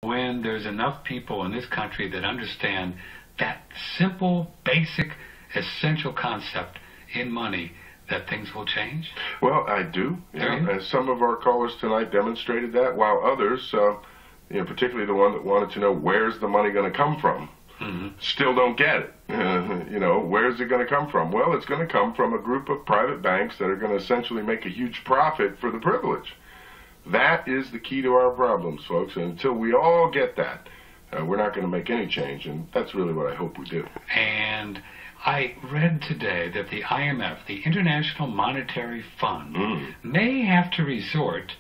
when there's enough people in this country that understand that simple, basic, essential concept in money, that things will change? Well, I do. And some of our callers tonight demonstrated that, while others, particularly the one that wanted to know where's the money going to come from, still don't get it. Where's it going to come from? Well, it's going to come from a group of private banks that are going to essentially make a huge profit for the privilege. That is the key to our problems, folks. And until we all get that, we're not going to make any change. And that's really what I hope we do. And I read today that the IMF, the International Monetary Fund, may have to resort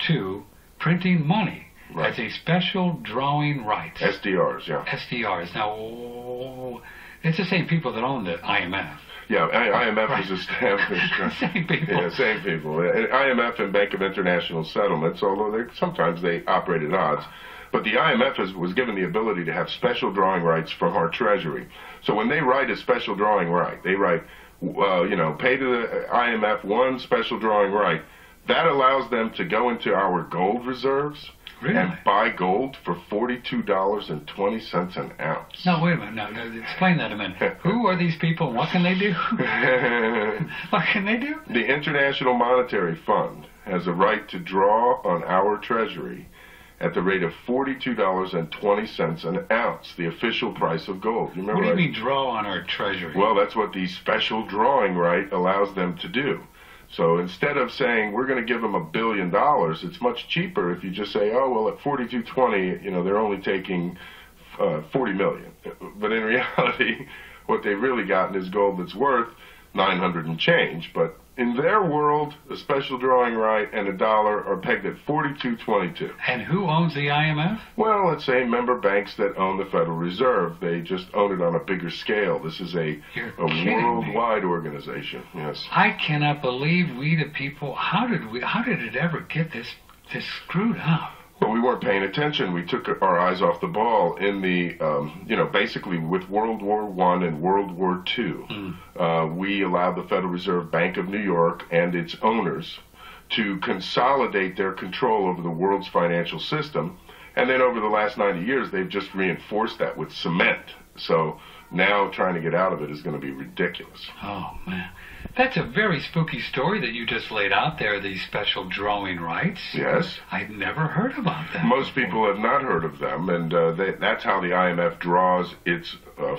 to printing money as a special drawing right. SDRs, yeah. SDRs. Now, it's the same people that own the IMF. Yeah, IMF was established. Same people. Yeah, same people. IMF and Bank of International Settlements, although sometimes they operate at odds. But the IMF was given the ability to have special drawing rights from our Treasury. So when they write a special drawing right, they write, pay to the IMF one special drawing right. That allows them to go into our gold reserves and buy gold for $42.20 an ounce. No, wait a minute. No, explain that a minute. Who are these people and what can they do? What can they do? The International Monetary Fund has a right to draw on our Treasury at the rate of $42.20 an ounce, the official price of gold. You remember? What do you mean draw on our Treasury? Well, that's what the special drawing right allows them to do. So instead of saying we're going to give them $1 billion, it's much cheaper if you just say, oh, well, at $42.20, they're only taking $40 million. But in reality, what they've really gotten is gold that's worth $900 and change. But in their world, a special drawing right and $1 are pegged at $42.22. And who owns the IMF? Well, let's say member banks that own the Federal Reserve. They just own it on a bigger scale. This is a worldwide organization. Yes. I cannot believe we the people. How did it ever get this screwed up? Well, we weren't paying attention. We took our eyes off the ball in the, basically with World War I and World War II. We allowed the Federal Reserve Bank of New York and its owners to consolidate their control over the world's financial system. And then over the last 90 years, they've just reinforced that with cement. So now trying to get out of it is going to be ridiculous. Oh, man. That's a very spooky story that you just laid out there, these special drawing rights. Yes. I'd never heard about that. Most people have not heard of them, and that's how the IMF draws its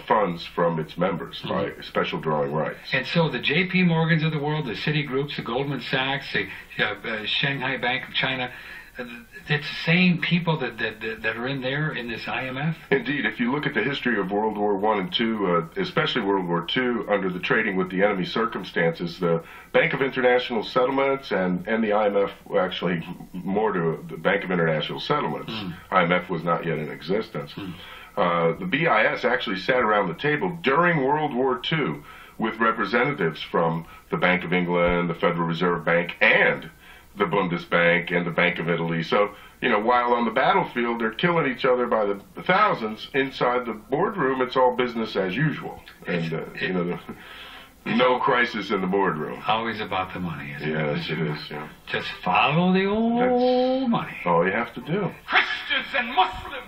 funds from its members, by special drawing rights. And so the J.P. Morgans of the world, the Citigroups, the Goldman Sachs, the Shanghai Bank of China, it's the same people that are in there in this IMF? Indeed. If you look at the history of World War I and II, especially World War II, under the trading with the enemy circumstances, the Bank of International Settlements and the IMF, actually more to the Bank of International Settlements. IMF was not yet in existence. The BIS actually sat around the table during World War II with representatives from the Bank of England, the Federal Reserve Bank, and the Bundesbank and the Bank of Italy. So, while on the battlefield they're killing each other by the thousands, inside the boardroom it's all business as usual. And, no crisis in the boardroom. Always about the money, isn't it? Yes, it is, yeah. Just follow the old money. All you have to do. Christians and Muslims